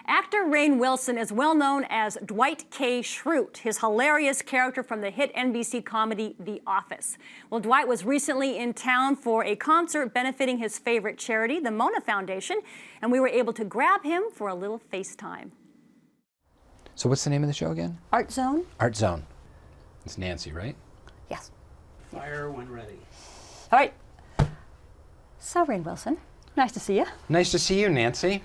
Actor Rainn Wilson is well known as Dwight K. Schrute, his hilarious character from the hit NBC comedy The Office. Well, Dwight was recently in town for a concert benefiting his favorite charity, the Mona Foundation, and we were able to grab him for a little FaceTime. So what's the name of the show again? Art Zone. Art Zone. It's Nancy, right? Yes. Fire when ready. All right. So, Rainn Wilson, nice to see you. Nice to see you, Nancy.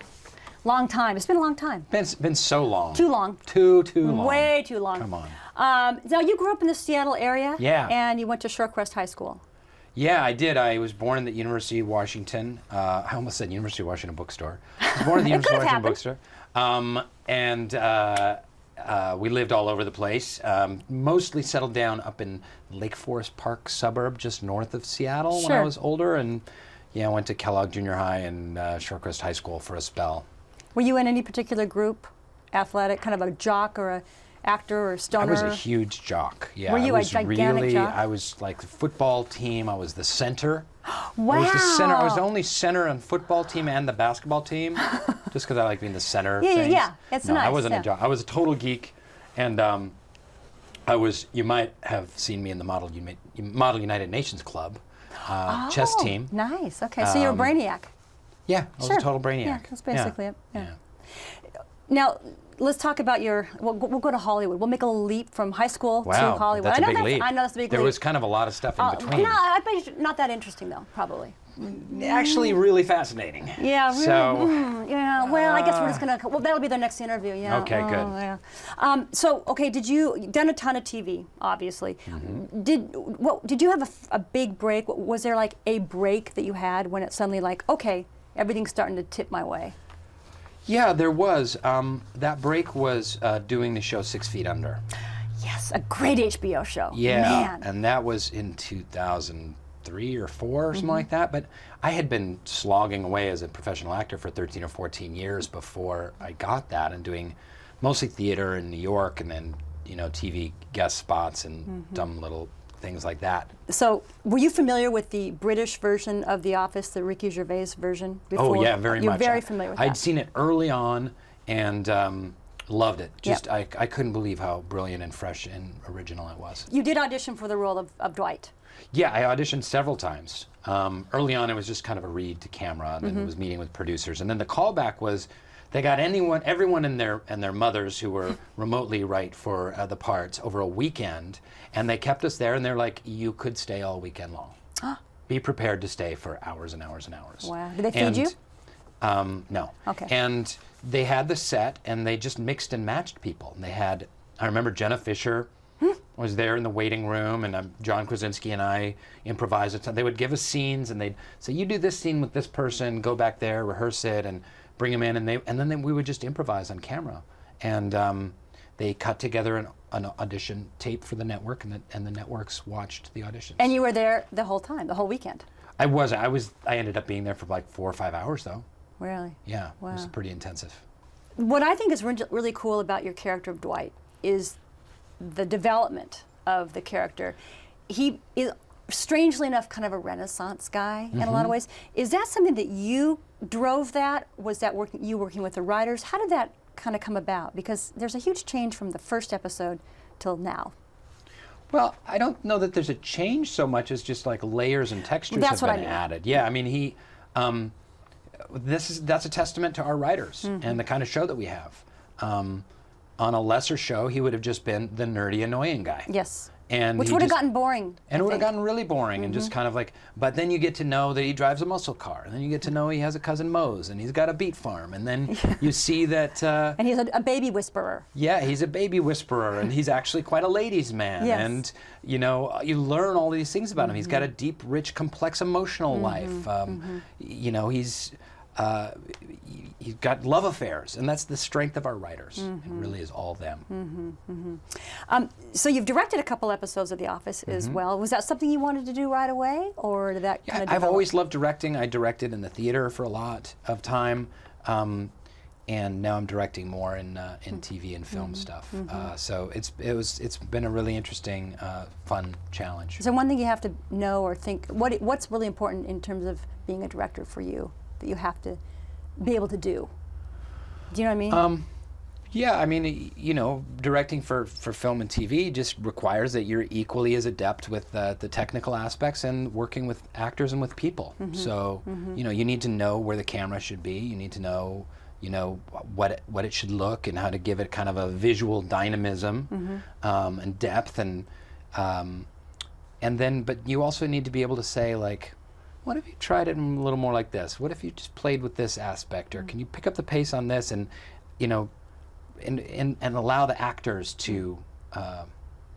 Long time. It's been a long time. Been so long. Too long. Too long. Way too long. Come on. Now, you grew up in the Seattle area. Yeah. And you went to Shorecrest High School. Yeah, I did. I was born in the University of Washington. I almost said University of Washington bookstore. I was born in the University of Washington bookstore. We lived all over the place. Mostly settled down up in Lake Forest Park suburb, just north of Seattle when I was older. And yeah, I went to Kellogg Junior High and Shorecrest High School for a spell. Were you in any particular group, athletic, kind of a jock or a actor or a stoner? I was a huge jock. Yeah, Were you I a was gigantic jock? I was like the football team. I was the center. Wow. I was the center. I was the only center on the football team and the basketball team, just because I like being the center. Yeah. It's no, nice. I wasn't a jock. I was a total geek, and I was. You might have seen me in the Model United Nations Club chess team. Nice. Okay, so you're a brainiac. Yeah, I was a total brainiac. Yeah, that's basically it. Yeah. Now, let's talk about your. We'll go to Hollywood. We'll make a leap from high school to Hollywood. That's a big leap. I know that's a big leap. There was kind of a lot of stuff in between. No, I bet not that interesting though. Probably. Actually, really fascinating. Yeah. Really, so. Yeah. Well, I guess we're just gonna. Well, that'll be the next interview. Yeah. Okay. Good. Yeah. So, okay. You've done a ton of TV, obviously. Mm-hmm. Did you have a big break? Was there like a break that you had when it suddenly like, okay, everything's starting to tip my way? Yeah, there was. That break was doing the show 6 Feet Under. Yes, a great HBO show. Yeah, Man. and that was in 2003 or 4 or something like that. But I had been slogging away as a professional actor for 13 or 14 years before I got that, and doing mostly theater in New York, and then TV guest spots and dumb little things like that. So, were you familiar with the British version of The Office, the Ricky Gervais version? Before? Oh yeah, very much. You're very familiar with that. I'd seen it early on and loved it. Just I couldn't believe how brilliant and fresh and original it was. You did audition for the role of Dwight. Yeah, I auditioned several times. Early on, it was just kind of a read to camera, and then it was meeting with producers, and then the callback was. They got everyone and their mothers who were remotely right for the parts over a weekend, and they kept us there. And they're like, "You could stay all weekend long. Be prepared to stay for hours and hours and hours." Wow! Did they feed you? No. Okay. And they had the set, and they just mixed and matched people. And they had, I remember Jenna Fisher was there in the waiting room, and John Krasinski and I improvised. They would give us scenes, and they'd say, "You do this scene with this person. Go back there, rehearse it, and." Bring them in, and then we would just improvise on camera, and they cut together an audition tape for the network, and the networks watched the auditions. And you were there the whole time, the whole weekend? I ended up being there for like 4 or 5 hours though. Really? Yeah. Wow. It was pretty intensive. What I think is really cool about your character of Dwight is the development of the character. He is, strangely enough, kind of a Renaissance guy in a lot of ways. Is that something that you drove that? Was that working with the writers? How did that kind of come about? Because there's a huge change from the first episode till now. Well, I don't know that there's a change so much as just like layers and textures That's have what been I mean. added. Yeah, I mean that's a testament to our writers and the kind of show that we have. On a lesser show, he would have just been the nerdy, annoying guy. Yes. And which would have gotten boring. And it would have gotten really boring and just kind of like, but then you get to know that he drives a muscle car, and then you get to know he has a cousin Mose, and he's got a beet farm, and then you see that... and he's a baby whisperer. Yeah, he's a baby whisperer, and he's actually quite a ladies' man. Yes. And, you learn all these things about him. He's got a deep, rich, complex emotional life. He's got love affairs, and that's the strength of our writers. It really is all them. So you've directed a couple episodes of The Office as well. Was that something you wanted to do right away, or did that kind of I've always loved directing. I directed in the theater for a lot of time, and now I'm directing more in TV and film stuff. So it's been a really interesting, fun challenge. Is there one thing you have to know or think? What's really important in terms of being a director for you that you have to be able to do? Do you know what I mean? Yeah, I mean, you know, directing for film and TV just requires that you're equally as adept with the technical aspects and working with actors and with people. So, you know, you need to know where the camera should be. You need to know, you know, what it should look and how to give it kind of a visual dynamism and depth, and then, but you also need to be able to say, like, what if you tried it a little more like this? What if you just played with this aspect, or can you pick up the pace on this, and, you know, and allow the actors to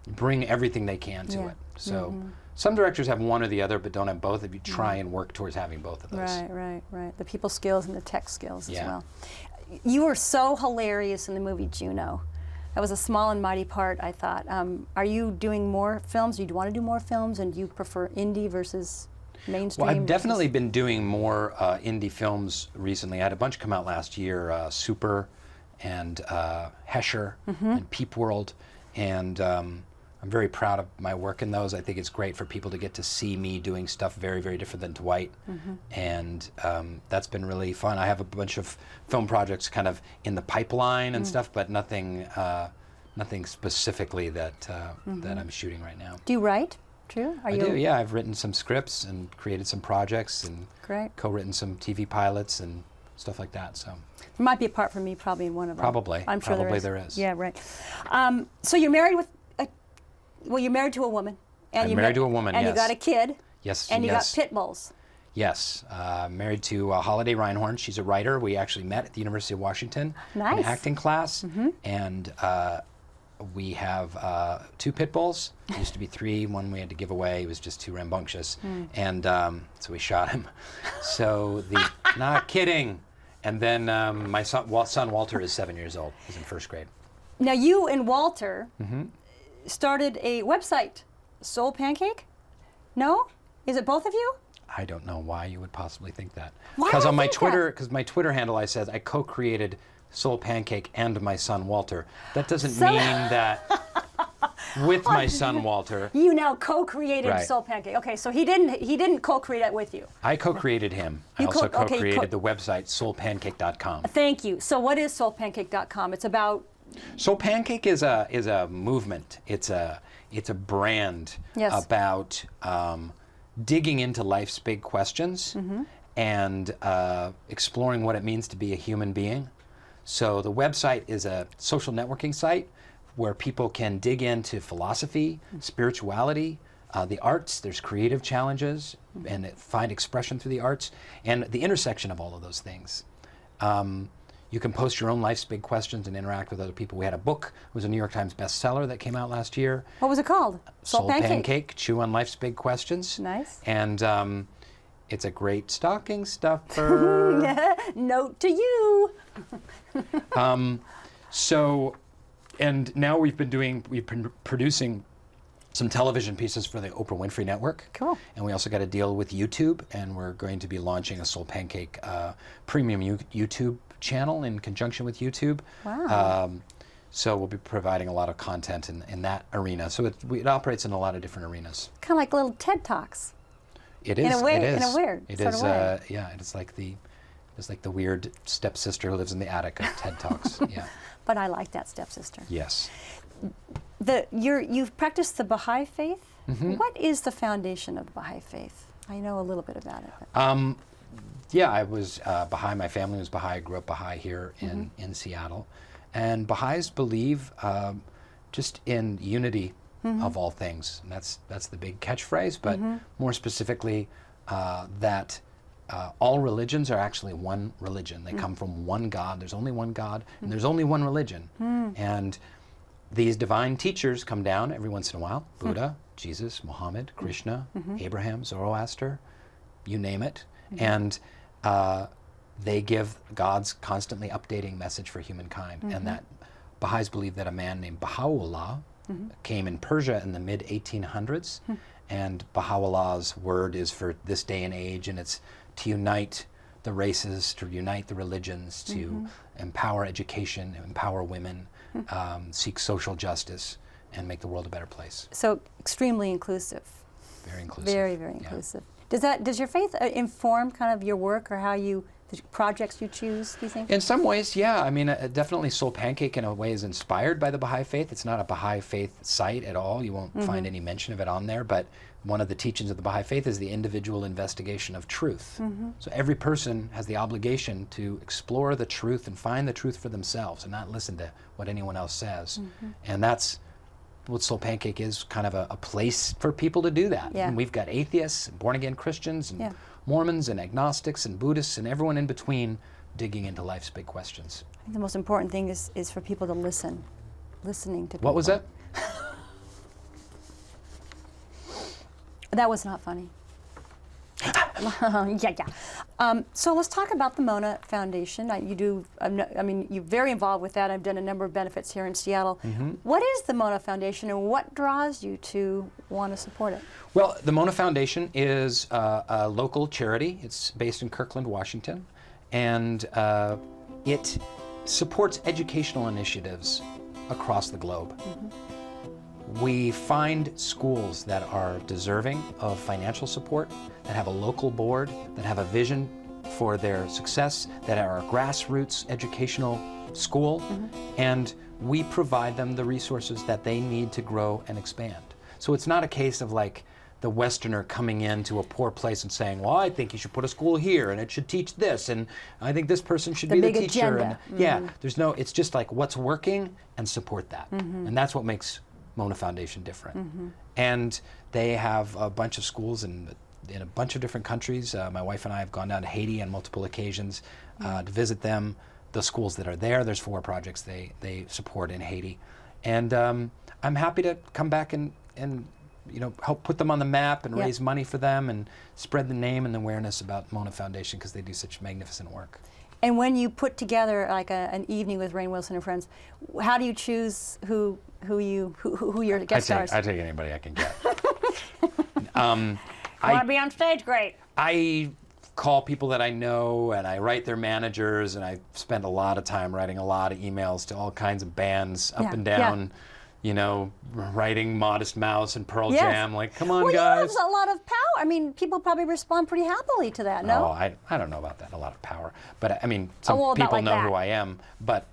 bring everything they can to it. So some directors have one or the other, but don't have both. If you try and work towards having both of those. Right. The people skills and the tech skills as Yeah. well. You were so hilarious in the movie Juno. That was a small and mighty part, I thought. Are you doing more films? Do you want to do more films, and do you prefer indie versus mainstream? Well, I've definitely been doing more indie films recently. I had a bunch come out last year, Super and Hesher and Peep World, and I'm very proud of my work in those. I think it's great for people to get to see me doing stuff very, very different than Dwight, and that's been really fun. I have a bunch of film projects kind of in the pipeline and stuff, but nothing specifically that I'm shooting right now. Do you write? True? I do, yeah. I've written some scripts and created some projects and co-written some TV pilots and stuff like that. So there might be a part for me probably in one of them. Probably. I'm sure probably there is. there is. Yeah, right. So you're married you're married to a woman. And I'm married to a woman, and yes. you got a kid. Yes. And you got pit bulls. Yes. Married to Holiday Reinhorn. She's a writer. We actually met at the University of Washington in acting class. And we have 2 pit bulls. There used to be 3. One we had to give away. He was just too rambunctious. And so we shot him. So not kidding. And then my son Walter is 7 years old. He's in 1st grade. Now you and Walter started a website, SoulPancake? No? Is it both of you? I don't know why you would possibly think that. Why Because would I on my think Twitter, that? because my Twitter handle, I said I co-created SoulPancake and my son Walter. That doesn't mean that with my son Walter. You now co-created Right. SoulPancake. Okay, so he didn't co-create it with you. I co-created him. I You also okay, co-created the website SoulPancake.com. Thank you. So what is SoulPancake.com? It's about SoulPancake is a movement. It's a brand about digging into life's big questions and exploring what it means to be a human being. So the website is a social networking site where people can dig into philosophy, spirituality, the arts. There's creative challenges and find expression through the arts and the intersection of all of those things. You can post your own life's big questions and interact with other people. We had a book. It was a New York Times bestseller that came out last year. What was it called? SoulPancake, Chew on Life's Big Questions. Nice. And it's a great stocking stuffer. Note to you. And now we've been producing some television pieces for the Oprah Winfrey Network. Cool. And we also got a deal with YouTube, and we're going to be launching a SoulPancake premium YouTube channel in conjunction with YouTube. Wow. So we'll be providing a lot of content in that arena. So it operates in a lot of different arenas. Kind of like little TED Talks. It is. In a way, it is. in a weird It sort is. of way. Yeah. It's like the weird stepsister who lives in the attic of TED Talks. Yeah. But I like that stepsister. Yes. You've practiced the Baha'i faith. What is the foundation of the Baha'i faith? I know a little bit about it. But. Yeah, I was Baha'i. My family was Baha'i. I grew up Baha'i here in Seattle. And Baha'is believe just in unity of all things. And that's the big catchphrase, but more specifically that all religions are actually one religion. They come from one God. There's only one God, and there's only one religion. And these divine teachers come down every once in a while. Buddha, Jesus, Muhammad, Krishna, Abraham, Zoroaster, you name it. And they give God's constantly updating message for humankind. And that Baha'is believe that a man named Baha'u'llah came in Persia in the mid-1800s. And Baha'u'llah's word is for this day and age, and it's to unite the races, to unite the religions, to empower education, empower women, seek social justice, and make the world a better place. So extremely inclusive. Very inclusive. Very, very inclusive. Does your faith inform kind of your work or how you the projects you choose, do you think? In some ways, yeah. I mean, definitely SoulPancake in a way is inspired by the Baha'i Faith. It's not a Baha'i Faith site at all. You won't find any mention of it on there. But one of the teachings of the Baha'i Faith is the individual investigation of truth. So every person has the obligation to explore the truth and find the truth for themselves and not listen to what anyone else says. And that's what SoulPancake is, kind of a place for people to do that. Yeah. And we've got atheists and born-again Christians and Yeah. Mormons and agnostics and Buddhists and everyone in between digging into life's big questions. I think the most important thing is for people to listen, listening to people. What was that? That was not funny. So let's talk about the Mona Foundation. You're very involved with that. I've done a number of benefits here in Seattle. What is the Mona Foundation and what draws you to want to support it? Well, the Mona Foundation is a local charity. It's based in Kirkland, Washington, and it supports educational initiatives across the globe. We find schools that are deserving of financial support, that have a local board, that have a vision for their success, that are a grassroots educational school, and we provide them the resources that they need to grow and expand. So it's not a case of like the Westerner coming into a poor place and saying, well, I think you should put a school here and it should teach this, and I think this person should be the big teacher. agenda. And, yeah, it's just like what's working and support that. And that's what makes Mona Foundation different. And they have a bunch of schools in a bunch of different countries. My wife and I have gone down to Haiti on multiple occasions to visit them. The schools that are there, there's 4 projects they support in Haiti. And I'm happy to come back and help put them on the map and raise money for them and spread the name and the awareness about Mona Foundation because they do such magnificent work. And when you put together like an evening with Rainn Wilson and friends, how do you choose who your guest stars? I take anybody I can get. Want to be on stage? Great. I call people that I know and I write their managers and I spend a lot of time writing a lot of emails to all kinds of bands up and down. Writing Modest Mouse and Pearl Jam, like, come on, guys. You have a lot of power. I mean, people probably respond pretty happily to that, no? Oh, I don't know about that, a lot of power. But I mean, some not people like know that. who I am. But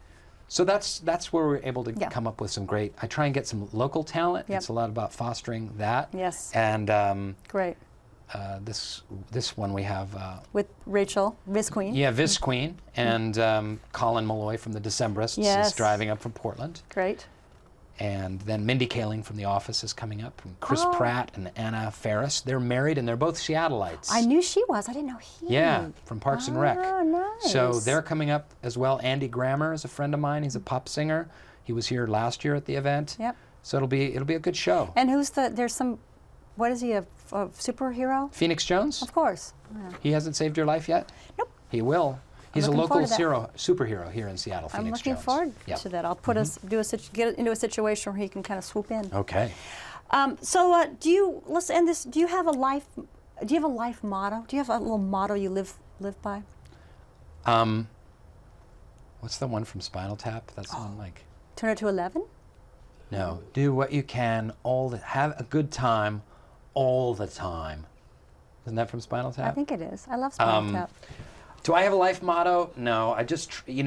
so that's where we're able to come up with some great, I try and get some local talent. It's a lot about fostering that. Yes. And great. this one we have With Rachel, Viz Queen. Yeah, Viz Queen and Colin Malloy from the Decemberists is driving up from Portland. Great. And then Mindy Kaling from The Office is coming up, and Chris Pratt and Anna Faris. They're married and they're both Seattleites. I knew she was. I didn't know he. Yeah, from Parks and Rec. Oh, nice. So they're coming up as well. Andy Grammer is a friend of mine. He's a pop singer. He was here last year at the event. Yep. So it'll be a good show. And what is he, a superhero? Phoenix Jones? Of course. Yeah. He hasn't saved your life yet? Nope. He will. He's a looking local forward to superhero here in Seattle, I'm Phoenix looking Jones. forward Yep. to that. I'll put get into a situation where he can kind of swoop in. Okay. Let's end this. Do you have a life motto? Do you have a little motto you live by? What's the one from Spinal Tap? That's the one like... Turn it to 11? No. Do what you can, have a good time all the time. Isn't that from Spinal Tap? I think it is. I love Spinal Tap. Do I have a life motto? No. I just, it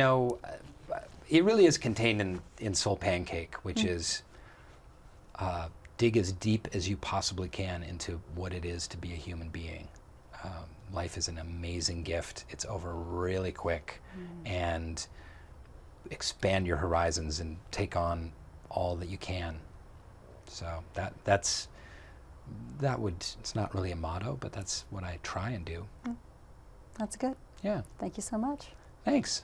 really is contained in SoulPancake, which is dig as deep as you possibly can into what it is to be a human being. Life is an amazing gift. It's over really quick. And expand your horizons and take on all that you can. So it's not really a motto, but that's what I try and do. That's good. Yeah. Thank you so much. Thanks.